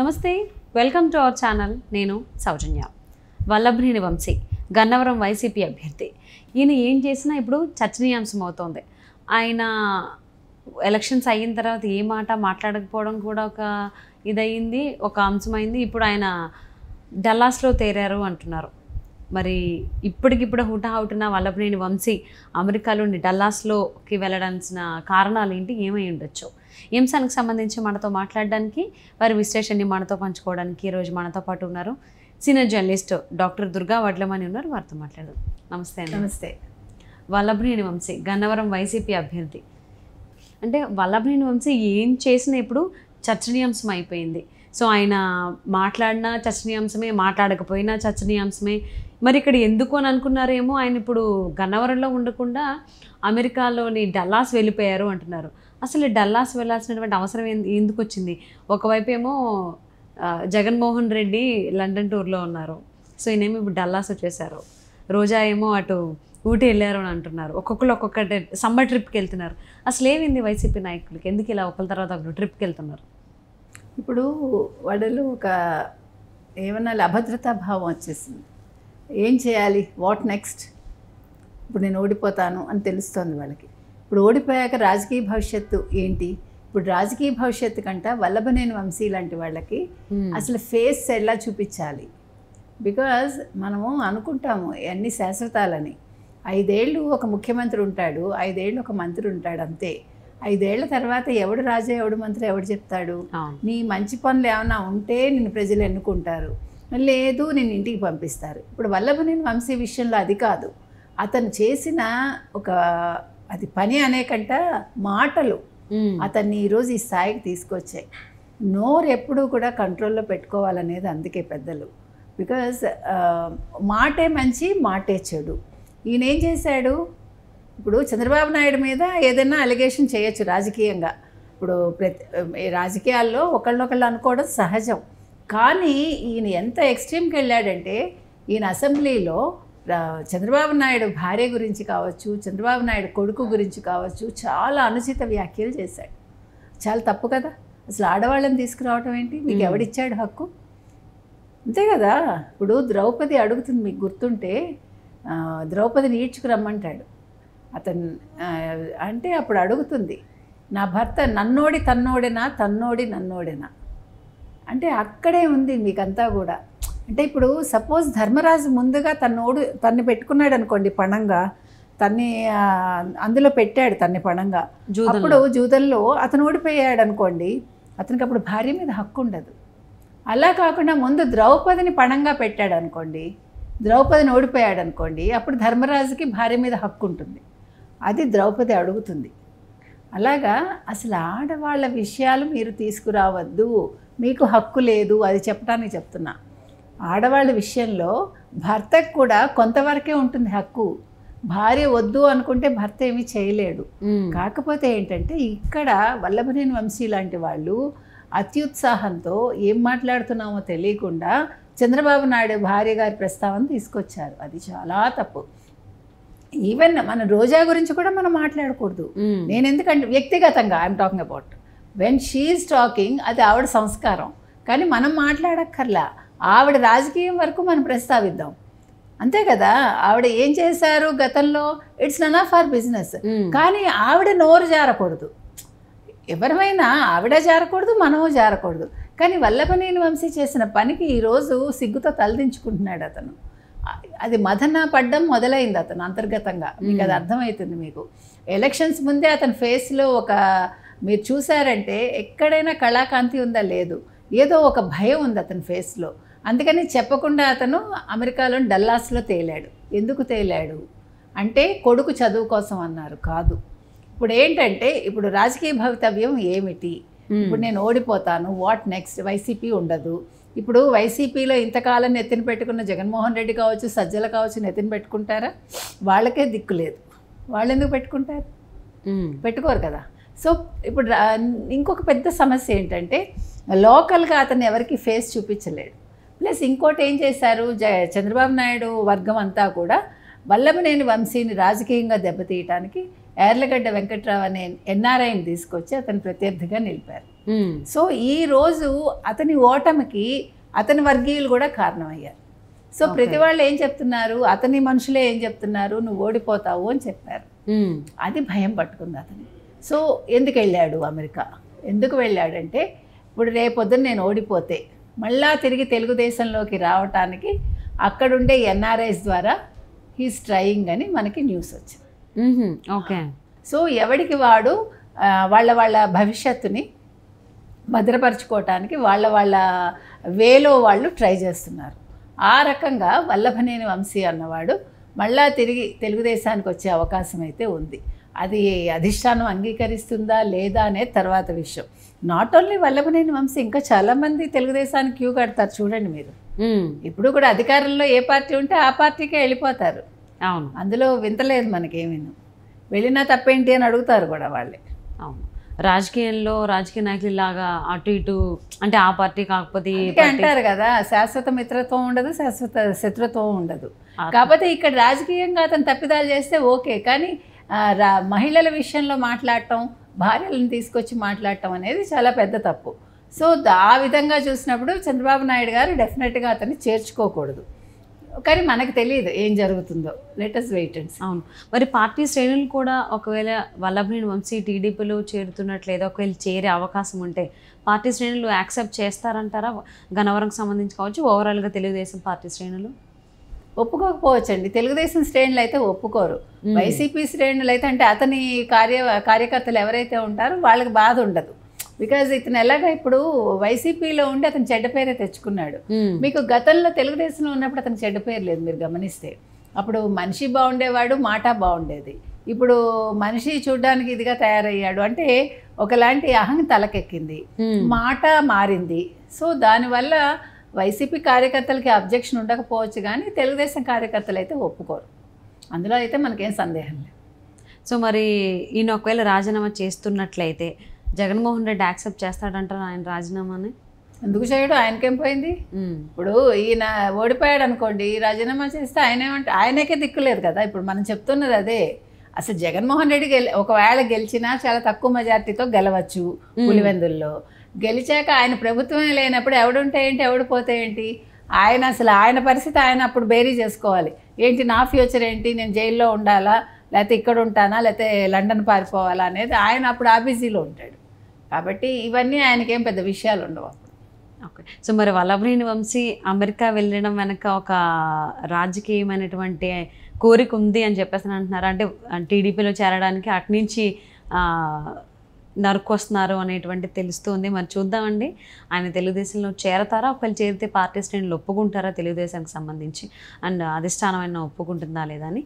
నమస్తే, welcome to our channel. నేను సౌజన్య. Vallabhaneni Vamsi Gannavaram YCP అభ్యర్థి. ఈయన ఏం చేసినా ఇప్పుడు చర్చనీయాంశం అవుతోంది. ఆయన ఎలక్షన్స్ అయిన తర్వాత ఏ మాట మాట్లాడకపోవడం కూడా ఒక ఇదయింది, ఒక అంశమైంది. ఇప్పుడు ఆయన డల్లాస్లో తేరారు అంటున్నారు. మరి ఇప్పటికిప్పుడు హుటాహుటిన వల్లభనేని వంశీ అమెరికాలోని డల్లాస్లోకి వెళ్ళడాల్సిన కారణాలు ఏంటి, ఏమై ఉండొచ్చు? ఈ అంశానికి సంబంధించి మనతో మాట్లాడడానికి, వారి విశ్లేషణని మనతో పంచుకోవడానికి ఈరోజు మనతో పాటు ఉన్నారు సీనియర్ జర్నలిస్ట్ డాక్టర్ దుర్గా వడ్లమని ఉన్నారు. వారితో మాట్లాడదాం. నమస్తే అండి. నమస్తే. వల్లభనేని వంశీ గన్నవరం వైసీపీ అభ్యర్థి. అంటే వల్లభనేని వంశీ ఏం చేసినా ఇప్పుడు చర్చనీయాంశం అయిపోయింది. సో ఆయన మాట్లాడినా చర్చనీయాంశమే, మాట్లాడకపోయినా చర్చనీయాంశమే. మరి ఇక్కడ ఎందుకు అని అనుకున్నారేమో, ఆయన ఇప్పుడు గన్నవరంలో ఉండకుండా అమెరికాలోని డల్లాస్ వెళ్ళిపోయారు అంటున్నారు. అసలు డల్లాస్ వెళ్ళాల్సినటువంటి అవసరం ఎందుకు వచ్చింది? ఒకవైపు ఏమో జగన్మోహన్ రెడ్డి లండన్ టూర్లో ఉన్నారు. సో ఈయనేమో ఇప్పుడు డల్లాస్ వచ్చేసారు. రోజా ఏమో అటు ఊటీ వెళ్ళారు అని అంటున్నారు. ఒక్కొక్కరు ఒక్కొక్క సమ్మర్ ట్రిప్కి వెళ్తున్నారు. అసలు ఏమైంది వైసీపీ నాయకులకి? ఎందుకు ఇలా ఒకరి తర్వాత ఒకరు ట్రిప్కి వెళ్తున్నారు? ఇప్పుడు వాళ్ళలో ఒక ఏమన్నా అభద్రతా భావం వచ్చేసింది. ఏం చేయాలి, వాట్ నెక్స్ట్? ఇప్పుడు నేను ఓడిపోతాను అని తెలుస్తోంది వాళ్ళకి. ఇప్పుడు ఓడిపోయాక రాజకీయ భవిష్యత్తు ఏంటి? ఇప్పుడు రాజకీయ భవిష్యత్తు కంటే వల్లభనేని వంశీ లాంటి వాళ్ళకి అసలు ఫేస్ ఎలా చూపించాలి? బికాజ్ మనము అనుకుంటాము అన్ని శాశ్వతాలని. 5 ఏళ్ళు ఒక ముఖ్యమంత్రి ఉంటాడు, 5 ఏళ్ళు ఒక మంత్రి ఉంటాడు, అంతే. 5 ఏళ్ల తర్వాత ఎవడు రాజా ఎవడు మంత్రి ఎవడు చెప్తాడు? నీ మంచి పనులు ఏమైనా ఉంటే నిన్ను ప్రజలు ఎన్నుకుంటారు, లేదు నిన్ను ఇంటికి పంపిస్తారు. ఇప్పుడు వల్లభనేని వంశీ విషయంలో అది కాదు. అతను చేసిన ఒక అది పని అనేకంట మాటలు అతన్ని ఈరోజు ఈ స్థాయికి తీసుకొచ్చాయి. నోరు ఎప్పుడూ కూడా కంట్రోల్లో పెట్టుకోవాలనేది అందుకే పెద్దలు. బికాజ్ మాటే మంచి మాటే చెడు. ఈయన ఏం చేశాడు? ఇప్పుడు చంద్రబాబు నాయుడు మీద ఏదైనా అలిగేషన్ చేయొచ్చు రాజకీయంగా. ఇప్పుడు రాజకీయాల్లో ఒకళ్ళనొకళ్ళు అనుకోవడం సహజం. కానీ ఈయన ఎంత ఎక్స్ట్రీమ్కి వెళ్ళాడంటే, ఈయన అసెంబ్లీలో చంద్రబాబు నాయుడు భార్య గురించి కావచ్చు, చంద్రబాబు నాయుడు కొడుకు గురించి కావచ్చు, చాలా అనుచిత వ్యాఖ్యలు చేశాడు. చాలా తప్పు కదా. అసలు ఆడవాళ్ళని తీసుకురావటం ఏంటి? మీకు ఎవడిచ్చాడు హక్కు? అంతే కదా. ఇప్పుడు ద్రౌపది అడుగుతుంది, మీకు గుర్తుంటే ద్రౌపదిని ఈడ్చుకురమ్మంటాడు అతను. అంటే అప్పుడు అడుగుతుంది, నా భర్త నన్నోడి తన్నోడేనా, తన్నోడి నన్నోడేనా? అంటే అక్కడే ఉంది మీకంతా కూడా. అంటే ఇప్పుడు సపోజ్ ధర్మరాజు ముందుగా తన్ని పెట్టుకున్నాడు అనుకోండి పణంగా, తన్ని అందులో పెట్టాడు తన్ని పణంగా. అప్పుడు జూదంలో అతను ఓడిపోయాడు అనుకోండి, అతనికి అప్పుడు భార్య మీద హక్కు ఉండదు. అలా కాకుండా ముందు ద్రౌపదిని పణంగా పెట్టాడు అనుకోండి, ద్రౌపదిని ఓడిపోయాడు అనుకోండి, అప్పుడు ధర్మరాజుకి భార్య మీద హక్కు ఉంటుంది. అది ద్రౌపది అడుగుతుంది. అలాగా అసలు ఆడవాళ్ళ విషయాలు మీరు తీసుకురావద్దు, మీకు హక్కు లేదు, అది చెప్పడానికి చెప్తున్నా. ఆడవాళ్ళ విషయంలో భర్తకు కూడా కొంతవరకే ఉంటుంది హక్కు. భార్య వద్దు అనుకుంటే భర్త ఏమీ చేయలేడు. కాకపోతే ఏంటంటే ఇక్కడ వల్లభనేని వంశీ లాంటి వాళ్ళు అత్యుత్సాహంతో ఏం మాట్లాడుతున్నామో తెలియకుండా చంద్రబాబు నాయుడు భార్య గారి ప్రస్తావన తీసుకొచ్చారు. అది చాలా తప్పు. ఈవెన్ మన రోజా గురించి కూడా మనం మాట్లాడకూడదు. నేను ఎందుకంటే వ్యక్తిగతంగా I'm talking about when she's talking, అది ఆవిడ సంస్కారం. కానీ మనం మాట్లాడక్కర్లా, ఆవిడ రాజకీయం వరకు మనం ప్రస్తావిద్దాం, అంతే కదా. ఆవిడ ఏం చేశారు గతంలో, it's none of our business. కానీ ఆవిడ నోరు జారకూడదు. ఎవరైనా ఆవిడ జారకూడదు, మనము జారకూడదు. కానీ వల్లభనేని వంశీ చేసిన పనికి ఈరోజు సిగ్గుతో తలదించుకుంటున్నాడు అతను. అది మదన పడ్డం మొదలైంది అతను అంతర్గతంగా. మీకు అది అర్థమవుతుంది. మీకు ఎలక్షన్స్ ముందే అతని ఫేస్లో ఒక మీరు చూసారంటే ఎక్కడైనా కళాకాంతి ఉందా? లేదు. ఏదో ఒక భయం ఉంది అతని ఫేస్లో. అందుకని చెప్పకుండా అతను అమెరికాలో డల్లాస్లో తేలాడు. ఎందుకు తేలాడు అంటే కొడుకు చదువు కోసం అన్నారు, కాదు. ఇప్పుడు ఏంటంటే ఇప్పుడు రాజకీయ భవితవ్యం ఏమిటి? ఇప్పుడు నేను ఓడిపోతాను, వాట్ నెక్స్ట్? వైసీపీ ఉండదు. ఇప్పుడు వైసీపీలో ఇంతకాలం నెత్తిన పెట్టుకున్న జగన్మోహన్ రెడ్డి కావచ్చు, సజ్జల కావచ్చు, నెత్తిన పెట్టుకుంటారా? వాళ్ళకే దిక్కు లేదు. వాళ్ళు ఎందుకు పెట్టుకుంటారు? పెట్టుకోరు కదా. సో ఇప్పుడు ఇంకొక పెద్ద సమస్య ఏంటంటే లోకల్గా అతను ఎవరికి ఫేస్ చూపించలేడు. ప్లస్ ఇంకోటి ఏం చేశారు, చంద్రబాబు నాయుడు వర్గం అంతా కూడా వల్లభనేని వంశీని రాజకీయంగా దెబ్బతీయటానికి యార్లగడ్డ వెంకట్రావు అనే ఎన్ఆర్ఐని తీసుకొచ్చి అతను ప్రత్యర్థిగా నిలిపారు. సో ఈ రోజు అతని ఓటమికి అతని వర్గీయులు కూడా కారణమయ్యారు. సో ప్రతి వాళ్ళు ఏం చెప్తున్నారు, అతని మనుషులే ఏం చెప్తున్నారు, నువ్వు ఓడిపోతావు అని చెప్పారు. అది భయం పట్టుకుంది అతని. సో ఎందుకు వెళ్ళాడు అమెరికా? ఎందుకు వెళ్ళాడంటే ఇప్పుడు రేపొద్దున నేను ఓడిపోతే మళ్ళా తిరిగి తెలుగుదేశంలోకి రావటానికి అక్కడుండే ఎన్ఆర్ఐస్ ద్వారా హీస్ ట్రయింగ్ అని మనకి న్యూస్ వచ్చింది. ఓకే. సో ఎవడికి వాడు వాళ్ళ భవిష్యత్తుని భద్రపరచుకోవటానికి వాళ్ళ వేలో వాళ్ళు ట్రై చేస్తున్నారు. ఆ రకంగా వల్లభనేని వంశీ అన్నవాడు మళ్ళా తిరిగి తెలుగుదేశానికి వచ్చే అవకాశం అయితే ఉంది. అది అధిష్టానం అంగీకరిస్తుందా లేదా అనేది తర్వాత విషయం. నాట్ ఓన్లీ వల్లభనేని వంశీ, ఇంకా చాలామంది తెలుగుదేశానికి క్యూ కడతారు చూడండి మీరు. ఇప్పుడు కూడా అధికారంలో ఏ పార్టీ ఉంటే ఆ పార్టీకే వెళ్ళిపోతారు. అవును, అందులో వింతలేదు మనకేమీ. వెళ్ళినా తప్పేంటి అని అడుగుతారు కూడా వాళ్ళే. అవును, రాజకీయంలో రాజకీయ నాయకులు లాగా అటు ఇటు అంటే ఆ పార్టీ కాకపోతే అంటారు కదా, శాశ్వత మిత్రత్వం ఉండదు, శాశ్వత శత్రుత్వం ఉండదు. కాకపోతే ఇక్కడ రాజకీయంగా అతను తప్పిదాలు చేస్తే ఓకే, కానీ మహిళల విషయంలో మాట్లాడటం, భార్యలను తీసుకొచ్చి మాట్లాడటం అనేది చాలా పెద్ద తప్పు. సో ఆ విధంగా చూసినప్పుడు చంద్రబాబు నాయుడు గారు డెఫినెట్గా అతన్ని చేర్చుకోకూడదు. కానీ మనకు తెలియదు ఏం జరుగుతుందో, let us wait and see. అవును, మరి పార్టీ శ్రేణులు కూడా ఒకవేళ వల్లభనేని వంశీ టీడీపీలో చేరుతున్నట్లేదో ఒకవేళ చేరే అవకాశం ఉంటే పార్టీ శ్రేణులు యాక్సెప్ట్ చేస్తారంటారా? గన్నవరంకి సంబంధించి కావచ్చు, ఓవరాల్గా తెలుగుదేశం పార్టీ శ్రేణులు ఒప్పుకోకపోవచ్చండి. తెలుగుదేశం శ్రేణులు అయితే ఒప్పుకోరు. వైసీపీ శ్రేణులు అయితే అంటే అతని కార్యకర్తలు ఎవరైతే ఉంటారో వాళ్ళకి బాధ ఉండదు. బికాజ్ ఇతను ఎలాగా ఇప్పుడు వైసీపీలో ఉండి అతను చెడ్డ పేరే తెచ్చుకున్నాడు. మీకు గతంలో తెలుగుదేశంలో ఉన్నప్పుడు అతను చెడ్డ పేరు లేదు, మీరు గమనిస్తే. అప్పుడు మనిషి బాగుండేవాడు, మాట బాగుండేది. ఇప్పుడు మనిషి చూడడానికి ఇదిగా తయారయ్యాడు అంటే ఒకలాంటి అహం తలకెక్కింది, మాట మారింది. సో దానివల్ల వైసీపీ కార్యకర్తలకి అబ్జెక్షన్ ఉండకపోవచ్చు, కానీ తెలుగుదేశం కార్యకర్తలు అయితే ఒప్పుకోరు. అందులో అయితే మనకేం సందేహం లేదు. సో మరి ఈయన ఒకవేళ రాజీనామా చేస్తున్నట్లయితే జగన్మోహన్ రెడ్డి యాక్సెప్ట్ చేస్తాడంటారు ఆయన రాజీనామాని? ఎందుకు చేయడు? ఆయనకేం పోయింది? ఇప్పుడు ఈయన ఓడిపోయాడు అనుకోండి, రాజీనామా చేస్తే ఆయనకే దిక్కులేదు కదా. ఇప్పుడు మనం చెప్తున్నది అదే. అసలు జగన్మోహన్ రెడ్డి ఒకవేళ గెలిచినా చాలా తక్కువ మెజార్టీతో గెలవచ్చు పులివెందుల్లో. గెలిచాక ఆయన ప్రభుత్వమే లేనప్పుడు ఎవడుంటే ఏంటి, ఎవడు పోతే ఏంటి? ఆయన పరిస్థితి ఆయన అప్పుడు బేరీ చేసుకోవాలి. ఏంటి నా ఫ్యూచర్ ఏంటి, నేను జైల్లో ఉండాలా, లేకపోతే ఇక్కడ ఉంటానా, లేకపోతే లండన్ పారిపోవాలా అనేది ఆయన అప్పుడు ఆ బిజీలో ఉంటాడు. కాబట్టి ఇవన్నీ ఆయనకేం పెద్ద విషయాలు ఉండవు అప్పుడు. ఓకే. సో మరి వల్లభనేని వంశీ అమెరికా వెళ్ళడం వెనక ఒక రాజకీయమైనటువంటి కోరిక ఉంది అని చెప్పేసి అంటున్నారు. అంటే టీడీపీలో చేరడానికి అటు నుంచి నరుకొస్తున్నారు అనేటువంటి తెలుస్తుంది. మరి చూద్దామండి, ఆయన తెలుగుదేశంలో చేరతారా? ఒకవేళ చేరితే పార్టీ శ్రేణులు ఒప్పుకుంటారా తెలుగుదేశానికి సంబంధించి, అండ్ అధిష్టానం అయినా ఒప్పుకుంటుందా లేదా అని.